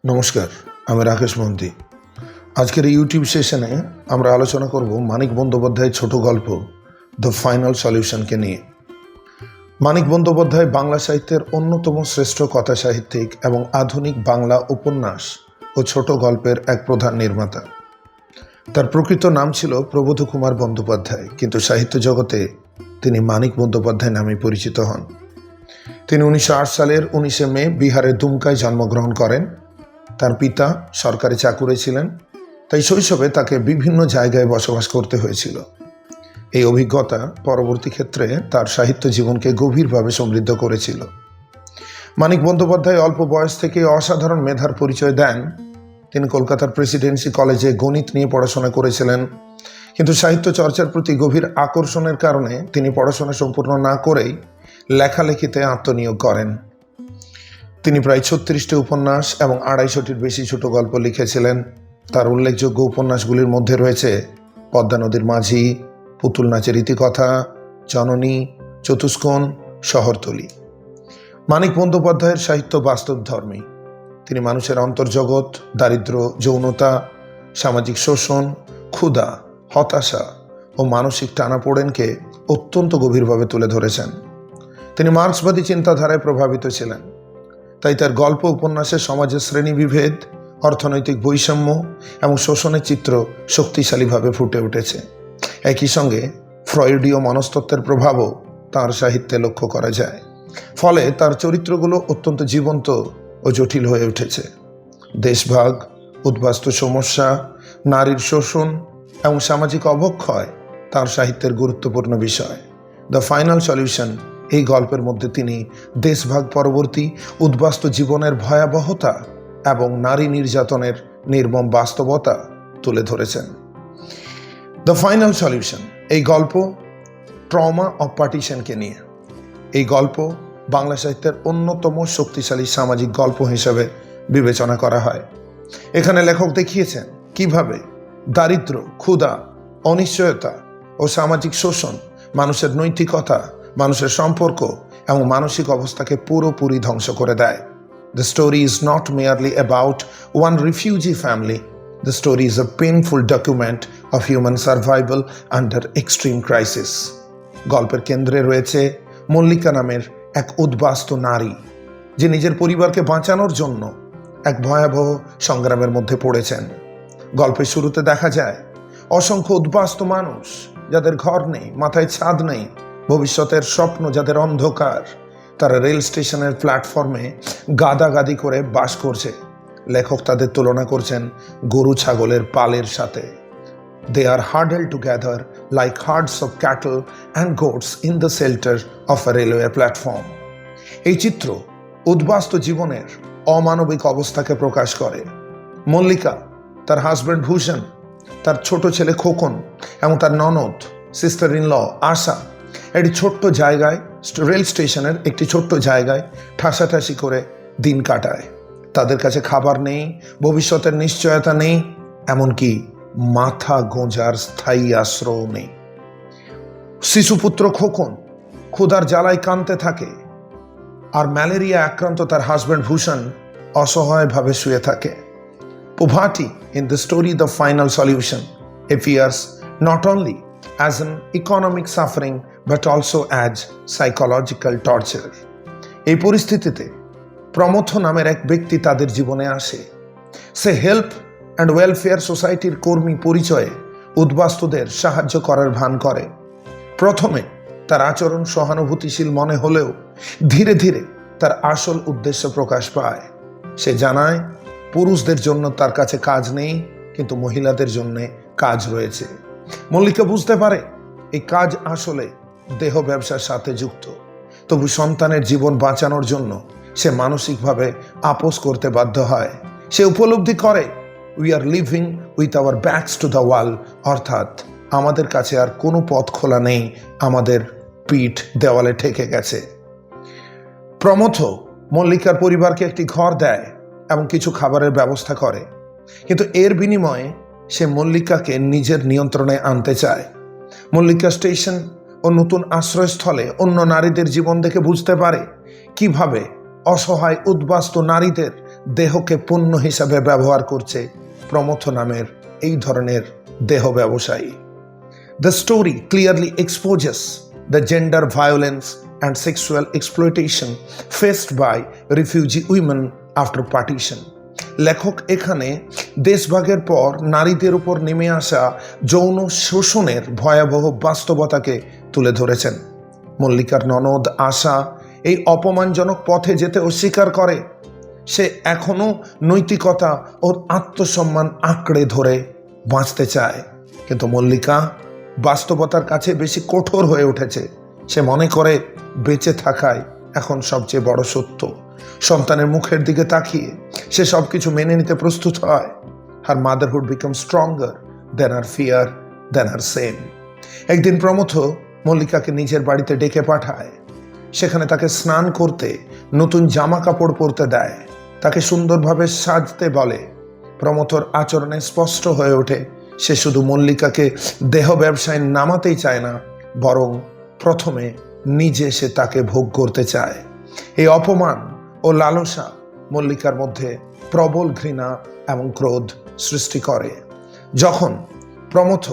নমস্কার, আমি রাকেশ মন্তি। আজকের এই ইউটিউব সেশনে আমরা আলোচনা করব মানিক বন্দ্যোপাধ্যায়ের ছোট গল্প দ্য ফাইনাল সলিউশনকে নিয়ে। মানিক বন্দ্যোপাধ্যায় বাংলা সাহিত্যের অন্যতম শ্রেষ্ঠ কথা সাহিত্যিক এবং আধুনিক বাংলা উপন্যাস ও ছোট গল্পের এক প্রধান নির্মাতা। তার প্রকৃত নাম ছিল প্রবোধ কুমার বন্দ্যোপাধ্যায়, কিন্তু সাহিত্য জগতে তিনি মানিক বন্দ্যোপাধ্যায় নামে পরিচিত হন। তিনি 1908 সালের 19শে মে বিহারের দুমকায় জন্মগ্রহণ করেন। তার পিতা সরকারি চাকুরে ছিলেন, তাই শৈশবে তাকে বিভিন্ন জায়গায় বসবাস করতে হয়েছিল। এই অভিজ্ঞতা পরবর্তী ক্ষেত্রে তার সাহিত্য জীবনকে গভীরভাবে সমৃদ্ধ করেছিল। মানিক বন্দ্যোপাধ্যায় অল্প বয়স থেকে অসাধারণ মেধার পরিচয় দেন। তিনি কলকাতার প্রেসিডেন্সি কলেজে গণিত নিয়ে পড়াশোনা করেছিলেন, কিন্তু সাহিত্য চর্চার প্রতি গভীর আকর্ষণের কারণে তিনি পড়াশোনা সম্পূর্ণ না করেই লেখালেখিতে আত্মনিয়োগ করেন। তিনি প্রায় 36টি উপন্যাস এবং 250টির বেশি ছোট গল্প লিখেছিলেন। তার উল্লেখযোগ্য উপন্যাসগুলির মধ্যে রয়েছে পদ্মা নদীর মাঝি, পুতুল নাচের ইতিকথা, জননী, চতুষ্কোণ, শহরতলী। মানিক বন্দ্যোপাধ্যায়ের সাহিত্য বাস্তবধর্মী। তিনি মানুষের অন্তর্জগৎ, দারিদ্র্য, যৌনতা, সামাজিক শোষণ, ক্ষুধা, হতাশা ও মানসিক টানাপোড়েনকে অত্যন্ত গভীরভাবে তুলে ধরেছেন। তিনি মার্ক্সবাদী চিন্তাধারায় প্রভাবিত ছিলেন, তাই তার গল্প উপন্যাসে সমাজের শ্রেণীবিভেদ, অর্থনৈতিক বৈষম্য এবং শোষণের চিত্র শক্তিশালীভাবে ফুটে উঠেছে। একই সঙ্গে ফ্রয়েডীয় মনস্তত্ত্বের প্রভাবও তাঁর সাহিত্যে লক্ষ্য করা যায়। ফলে তার চরিত্রগুলো অত্যন্ত জীবন্ত ও জটিল হয়ে উঠেছে। দেশভাগ, উদ্বাস্তু সমস্যা, নারীর শোষণ এবং সামাজিক অবক্ষয় তাঁর সাহিত্যের গুরুত্বপূর্ণ বিষয়। দ্য ফাইনাল সলিউশন এই গল্পের মধ্যে তিনি দেশভাগ পরবর্তী উদ্বাস্তু জীবনের ভয়াবহতা এবং নারী নির্যাতনের নির্মম বাস্তবতা তুলে ধরেছেন। দ্য ফাইনাল সলিউশন এই গল্প ট্রমা অফ পার্টিশনকে নিয়ে। এই গল্প বাংলা সাহিত্যের অন্যতম শক্তিশালী সামাজিক গল্প হিসেবে বিবেচনা করা হয়। এখানে লেখক দেখিয়েছেন কিভাবে দারিদ্র্য, ক্ষুধা, অনিশ্চয়তা ও সামাজিক শোষণ মানুষের নৈতিকতা, মানুষের সম্পর্ক এবং মানসিক অবস্থাকে পুরোপুরি ধ্বংস করে দেয়। The story is not merely about one refugee family. The story is a painful document of human survival under extreme crisis. গল্পের কেন্দ্রে রয়েছে মল্লিকা নামের এক উদ্বাস্তু নারী, যে নিজের পরিবারকে বাঁচানোর জন্য এক ভয়াবহ সংগ্রামের মধ্যে পড়েছেন। গল্পের শুরুতে দেখা যায় অসংখ্য উদ্বাস্তু মানুষ, যাদের ঘর নেই, মাথায় ছাদ নেই, ভবিষ্যতের স্বপ্ন যাদের অন্ধকার, তারা রেল স্টেশনের প্ল্যাটফর্মে গাদাগাদি করে বাস করছে। লেখক তাদের তুলনা করছেন গরু ছাগলের পালের সাথে। They are huddled together like herds of cattle and goats in the shelter of a railway platform. এই চিত্র উদ্বাস্তু জীবনের অমানবিক অবস্থাকে প্রকাশ করে। মল্লিকা, তার হাজব্যান্ড ভূষণ, তার ছোট ছেলে খোকন এবং তার ননদ, সিস্টার ইন ল আশা একটি ছোট্ট জায়গায়, রেল স্টেশনের একটি ছোট্ট জায়গায় ঠাসাঠাসি করে দিন কাটায়। তাদের কাছে খাবার নেই, ভবিষ্যতের নিশ্চয়তা নেই, এমনকি মাথা গোঁজার স্থায়ী আশ্রয় নেই। শিশুপুত্র খোকন ক্ষুধার জ্বালায় কাঁদতে থাকে, আর ম্যালেরিয়া আক্রান্ত তার হাজব্যান্ড ভূষণ অসহায়ভাবে শুয়ে থাকে। Poverty in the story The Final Solution appears not only as an economic suffering but also as psychological torture. এই পরিস্থিতিতে প্রমথ নামের এক ব্যক্তি তাদের জীবনে আসে। সে হেল্প অ্যান্ড ওয়েলফেয়ার সোসাইটির কর্মী পরিচয়ে উদ্বাস্তুদের সাহায্য করার ভান করে। প্রথমে তার আচরণ সহানুভূতিশীল মনে হলেও ধীরে ধীরে তার আসল উদ্দেশ্য প্রকাশ পায়। সে জানায় পুরুষদের জন্য তার কাছে কাজ নেই, কিন্তু মহিলাদের জন্য কাজ রয়েছে। মল্লিকা বুঝতে পারে এই কাজ আসলে দেহ ব্যবসার সাথে যুক্ত, তবু সন্তানের জীবন বাঁচানোর জন্য সে মানসিকভাবে আপোস করতে বাধ্য হয়। সে উপলব্ধি করে we are living with our backs to the wall, অর্থাৎ আমাদের কাছে আর কোনো পথ খোলা নেই, আমাদের পিঠ দেওয়ালে ঠেকে গেছে। প্রমথ মল্লিকার পরিবারকে একটি ঘর দেয় এবং কিছু খাবারের ব্যবস্থা করে, কিন্তু এর বিনিময়ে সে মল্লিকাকে নিজের নিয়ন্ত্রণে আনতে চায়। মল্লিকা স্টেশন ও নতুন আশ্রয়স্থলে অন্য নারীদের জীবন দেখে বুঝতে পারে কিভাবে অসহায় উদ্বাস্তু নারীদের দেহকে পণ্য হিসাবে ব্যবহার করছে প্রমথ নামের এই ধরনের দেহ ব্যবসায়ী। The story clearly exposes the gender violence and sexual exploitation faced by refugee women after partition. লেখক এখানে দেশভাগের পর নারীদের উপর নেমে আসা যৌন শোষণের ভয়াবহ বাস্তবতাকে তুলে ধরেছেন। মল্লিকার ননদ আশা এই অপমানজনক পথে যেতে অস্বীকার করে। সে এখনো নৈতিকতা ও আত্মসম্মান আঁকড়ে ধরে বাঁচতে চায়, কিন্তু মল্লিকা বাস্তবতার কাছে বেশি কঠোর হয়ে উঠেছে। সে মনে করে বেঁচে থাকায় এখন সবচেয়ে বড় সত্য। সন্তানের মুখের দিকে তাকিয়ে সে সবকিছু মেনে নিতে প্রস্তুত হয়। হার মাদারহুড বিকাম স্ট্রঙ্গার দেন হার ফিয়ার দেন হার সেম। একদিন প্রমথ মল্লিকাকে নিজের বাড়িতে ডেকে পাঠায়। সেখানে তাকে স্নান করতে, নতুন জামা কাপড় পরতে দেয়, তাকে সুন্দরভাবে সাজতে বলে। প্রমথর আচরণে স্পষ্ট হয়ে ওঠে সে শুধু মল্লিকাকে দেহ ব্যবসায় নামাতেই চায় না, বরং প্রথমে নিজে সে তাকে ভোগ করতে চায়। এই অপমান ও লালসা মল্লিকার মধ্যে প্রবল ঘৃণা এবং ক্রোধ সৃষ্টি করে। যখন প্রমথ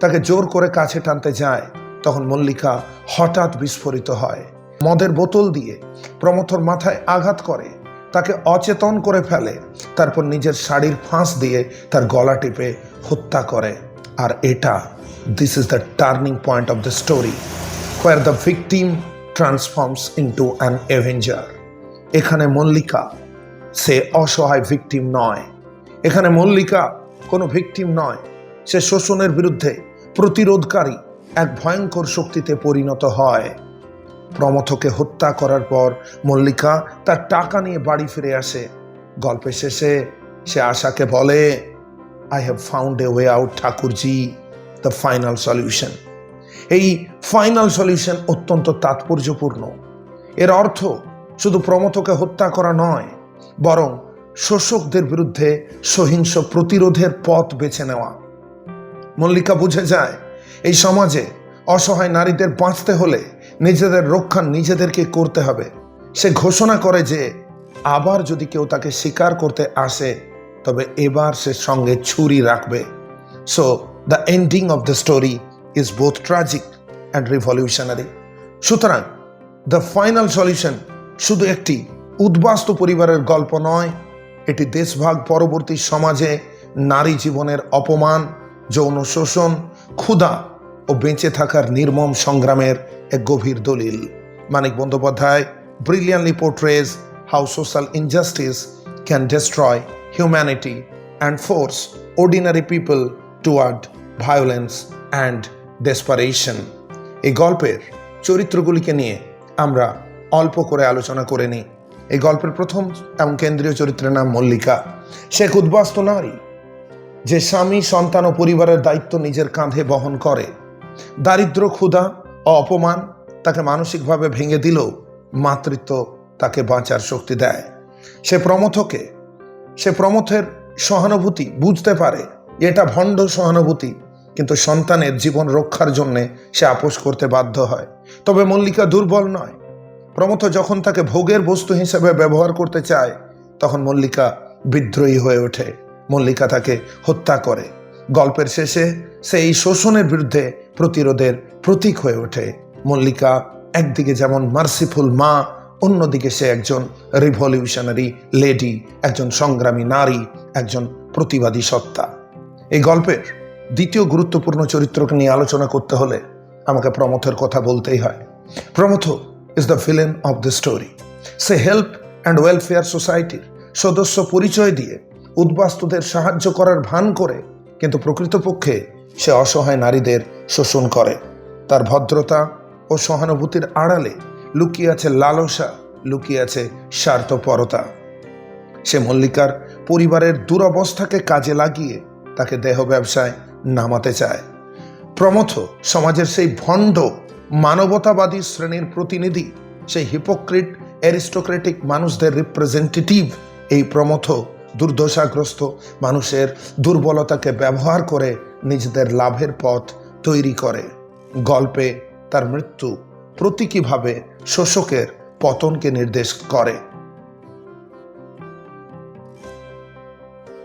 তাকে জোর করে কাছে টানতে যায়, তখন মল্লিকা হঠাৎ বিস্ফোরিত হয়। মদের বোতল দিয়ে প্রমথর মাথায় আঘাত করে, তাকে অচেতন করে ফেলে, তারপর নিজের শাড়ির ফাঁস দিয়ে তার গলা টিপে হত্যা করে। আর this is the turning point of the story where the victim transforms into an avenger. এখানে মল্লিকা সে অসহায় ভিকটিম নয়। এখানে মল্লিকা কোনো ভিকটিম নয়, সে শোষণের বিরুদ্ধে প্রতিরোধকারী এক ভয়ঙ্কর শক্তিতে পরিণত হয়। প্রমথকে হত্যা করার পর মল্লিকা তার টাকা নিয়ে বাড়ি ফিরে আসে। গল্পের শেষে সে আশাকে বলে, I have found a way out Thakurji, the final solution. এই ফাইনাল সলিউশন অত্যন্ত তাৎপর্যপূর্ণ। এর অর্থ শুধু প্রমথকে হত্যা করা নয়, বরং শোষকদের বিরুদ্ধে সহিংস প্রতিরোধের পথ বেছে নেওয়া। মল্লিকা বুঝে যায় এই সমাজে অসহায় নারীদের বাঁচতে হলে নিজেদের রক্ষা নিজেদেরকে করতে হবে। সে ঘোষণা করে যে আবার যদি কেউ তাকে শিকার করতে আসে, তবে এবার সে সঙ্গে ছুরি রাখবে। So the ending of the story is both tragic and revolutionary. সুতরাং দ্য ফাইনাল সলিউশন শুধু একটি উদ্বাস্তু পরিবারের গল্প নয়, এটি দেশভাগ পরবর্তী সমাজে নারী জীবনের অপমান, যৌন শোষণ, ক্ষুধা ও বেঁচে থাকার নির্মম সংগ্রামের এক গভীর দলিল। Manik Bandyopadhyay brilliantly portrays how social injustice can destroy humanity and force ordinary people toward violence and desperation. এই গল্পের চরিত্রগুলিকে নিয়ে আমরা অল্প করে আলোচনা করে নিই। এই গল্পের প্রথম এবং কেন্দ্রীয় চরিত্রের নাম মল্লিকা। সে এক উদ্বাস্তু নারী, যে স্বামী, সন্তান ও পরিবারের দায়িত্ব নিজের কাঁধে বহন করে। দারিদ্র, ক্ষুধা ও অপমান তাকে মানসিকভাবে ভেঙে দিলেও মাতৃত্ব তাকে বাঁচার শক্তি দেয়। সে প্রমথের সহানুভূতি বুঝতে পারে, এটা ভণ্ড সহানুভূতি, কিন্তু সন্তানের জীবন রক্ষার জন্য সে আপোষ করতে বাধ্য হয়। তবে মল্লিকা দুর্বল নয়। প্রমথ যখন তাকে ভোগের বস্তু হিসেবে ব্যবহার করতে চায়, তখন মল্লিকা বিদ্রোহী হয়ে ওঠে। মল্লিকা তাকে হত্যা করে। গল্পের শেষে সে এই শোষণের বিরুদ্ধে প্রতিরোধের প্রতীক হয়ে ওঠে। মল্লিকা একদিকে যেমন মার্সিফুল মা, অন্যদিকে সে একজন রিভলিউশনারি লেডি, একজন সংগ্রামী নারী, একজন প্রতিবাদী সত্তা। এই গল্পের দ্বিতীয় গুরুত্বপূর্ণ চরিত্রকে নিয়ে আলোচনা করতে হলে আমাকে প্রমথের কথা বলতেই হয়। Pramatha is the villain of the story. Say help and welfare সোসাইটির সদস্য পরিচয় দিয়ে উদ্বাস্তুদের সাহায্য করার ভান করে, কিন্তু প্রকৃতপক্ষে সে অসহায় নারীদের শোষণ করে। তার ভদ্রতা ও সহানুভূতির আড়ালে লুকিয়ে আছে লালসা, লুকিয়ে আছে স্বার্থপরতা। সে মল্লিকার পরিবারের দুরবস্থাকে কাজে লাগিয়ে তাকে দেহ ব্যবসায় নামাতে চায়। প্রমথ সমাজের সেই ভণ্ড মানবতাবাদী শ্রেণীর প্রতিনিধি, সেই হিপোক্রিট অ্যারিস্টোক্রেটিক মানুষদের রিপ্রেজেন্টেটিভ। এই প্রমথ দুর্দশাগ্রস্ত মানুষের দুর্বলতাকে ব্যবহার করে নিজেদের লাভের পথ তৈরি করে। গল্পে তার মৃত্যু প্রতীকীভাবে শোষকের পতনকে নির্দেশ করে।